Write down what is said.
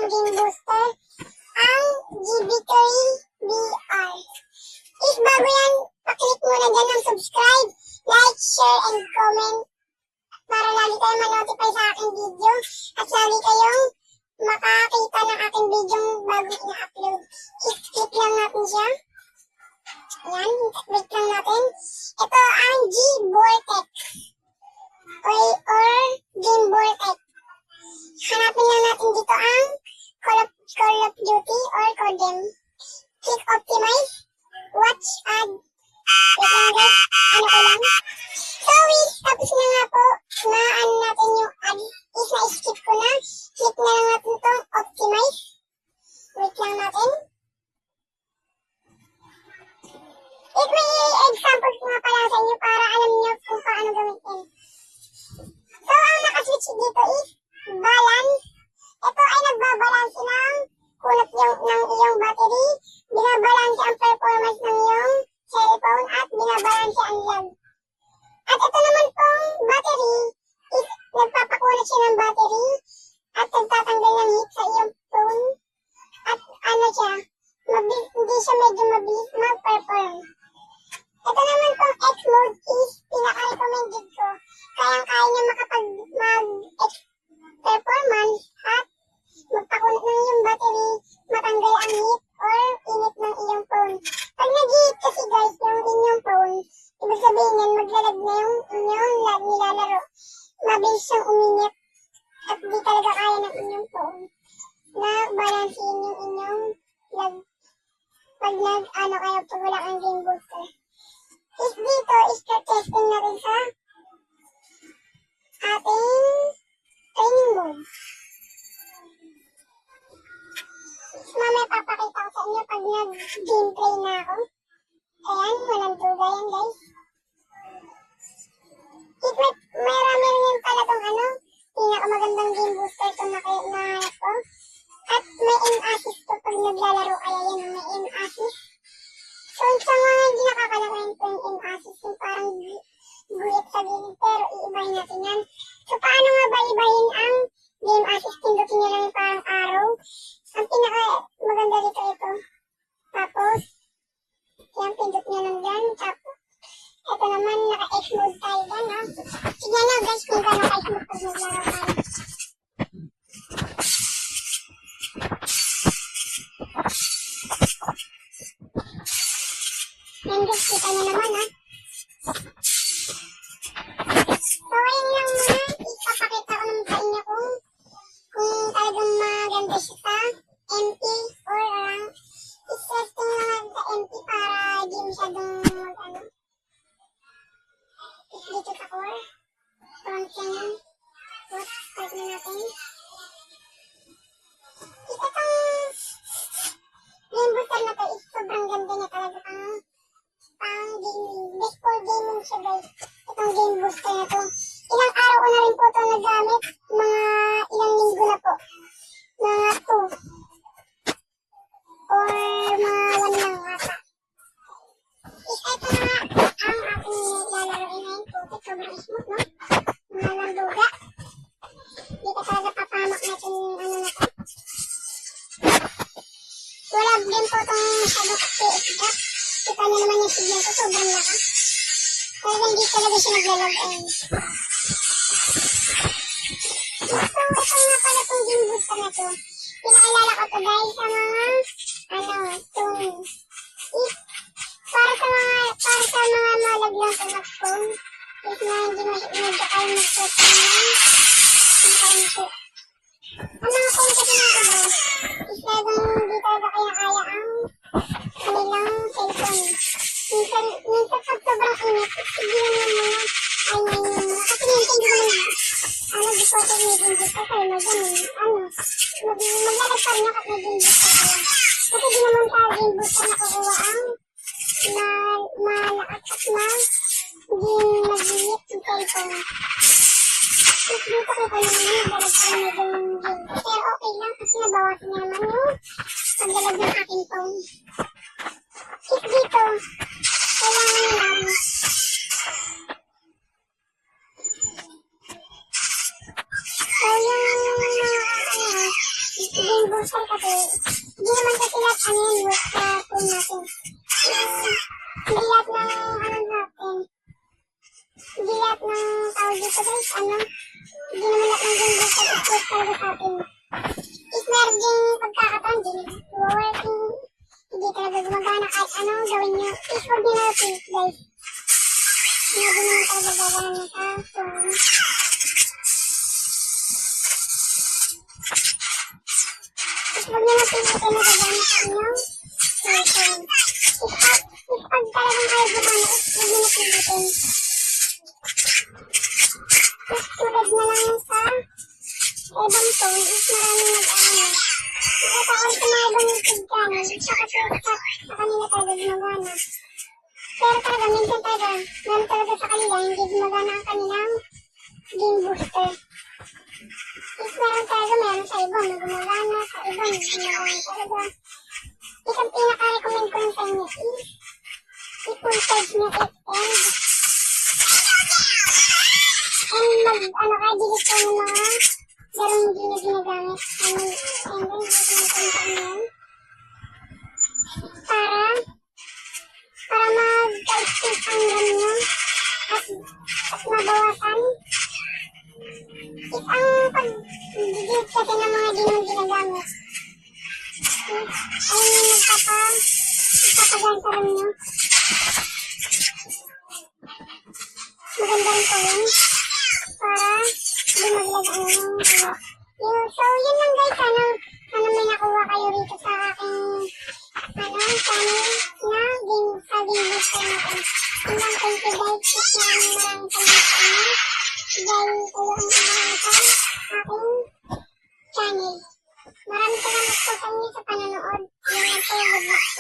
aking game booster, ang GB3BR. If bago yan, paklik muna dyan ng subscribe, like, share, and comment para lagi kayo ma-notify sa aking video at lagi kayong makakita ng aking video bago ina-upload. I-click lang natin siya. Ayan, click lang natin. Ito ang G-Vortex or Game Vortex. Hanapin lang natin dito ang Call of Duty or Codem. Click Optimize. Watch ad. Wait lang guys. Ano ko lang. So, tapos na nga po na ano natin yung ad. Is na-skip ko na. Click na lang natin itong Optimize. Wait lang natin. May examples nga pala sa inyo para alam nyo kung paano gamitin. So, ang nakaswitch dito is balance. Ito ay nagbabalance ng kulot ng iyong battery, binabalance ang performance ng iyong cellphone, at binabalance ang lag. At ito naman pong battery is nagpapakunat siya ng battery at nagtatanggal ng heat sa iyong phone. At ano siya, hindi siya medyo mabilis mag-perform. Ito naman pong X-Mode is pinaka-recommended ko. Kayang-kaya niya mag-performance at magpakunat ng iyong battery, matanggal ang heat or init ng iyong phone. Pag nag-heat kasi guys yung inyong phone, ibig sabihin yan, maglalag na yung inyong nilalaro. Mabilis siyang uminit at di talaga kaya ng inyong phone na balansin yung inyong lag. Pag nag-ano kayo, pag wala kang game booster. Is dito, is-testing natin sa ating training mode. Mamaya papakita ko sa inyo pag nag-gameplay na ako. Ayan, walang tuga yan guys. May rami rin pala itong pinakamagandang game booster itong nahanap ko. At may aim assist to pag naglalaro kaya yan, may aim assist. So, sa mga hindi nakakalakayin po yung aim assist, yung parang guhit sa gilid, pero iibahin natin yan. So, paano nga ba ibahin ang game assist? Pindutin nyo lang yung parang arrow. Ang pinaka maganda dito ito. Tapos, yan, pindot nyo lang dyan. Tapos, ito naman, naka-X-mode tayo dyan, ha. Tignan nyo guys kung gano'n ka-X-mode pag naglaro tayo. Yan guys, kita nyo naman, ha. So, ayun lang muna. Ipapakita ko naman sa inyo kung talagang maganda siya sa MP or is-testing naman sa MP para di masyadong dito sa core. Front yan. Start na natin. Itong game booster na to is sobrang ganda niya talaga pang gaming. Best for gaming siya guys. Itong game booster na to. Ilang araw ko na rin po ito nagamit. Mga ilang linggo na po. Mga 2. Or mga 1 lang ata. Ito na nga ang aking lalaroin ngayon. Putik, sobrang smooth, no? Mga lambuga. Hindi ka talaga papamak na itong na to. Wala din po itong masyadong PS drop. Kita nyo naman yung signal ko, sobrang lakas. Talaga hindi talaga siya naglalog-in. So, ito nga pala itong game booster na to. Pinakilala ko to guys sa mga, itong, para sa mga malaglang sa mag-phone. If na hindi medyo kayo mag-phone lang, hindi kayo mag-phone. Ang mga phone kasi mga ito, is talagang hindi talaga kaya-kaya ang kanilang cellphone. Minsan pag sobrang init, isigilan yung mga kasi minsan di naman gusto ko may gimbus ko kayo maglalagpar niya kapag may gimbus ko kayo. Kasi di naman sa gimbus ko nakukuha ang malakas at hindi mag-init yung cellphone. Tapos dito kita naman naglalagpar may gimbus. Pero okay lang kasi nabawasan niya naman yung paglalag ng aking phone. Is dito, kailangan lang so yung game booster kasi, hindi naman kasi lahat ano yun, work sa phone natin. Hindi lahat ng ano natin, hindi lahat ng tawag dito guys, ano, hindi naman lahat ng game booster is work talaga sa atin. If meron ding pagkakataon din, working, hindi talaga gumagana kahit ano gawin nyo. Please huwag nyo na repeat guys. Hindi naman talaga gagana nyo sa phone. Huwag nyo na pilitin na gagana sa inyong cellphone. If pag talagang ayaw gumana, huwag nyo na pilitin. If tulad na lang sa ibang phone, is maraming nag-ano. Nakita ko sa mga ibang YouTube channel, sa kanila talaga gumagana. Pero talaga, minsan talaga, meron talaga sa kanila, hindi gumagana ang kanilang game booster. If meron talaga, meron sa ibang na gumagana, sa ibang gumagana talaga. Isang pinaka-recommend ko lang sa inyo is, i-full charge nyo it and delete ko ng mga larong hindi nyo ginagamit. And then, i-full nyo para mag-ka-speed ang RAM nyo at mabawasan. If ang pag-delete kasi ng mga di nyo ginagamit, ayun yung magpapagaan sa RAM nyo. Maganda rin po yun para lumaglag ang so yun lang guys, sana may nakuha kayo rito sa aking channel na game booster natin. Yun lang, thank you guys. Maraming salamat sa inyo dahil kayo ang sa aking channel. Maraming salamat po sa inyo sa panonood. Yun lang po, good luck.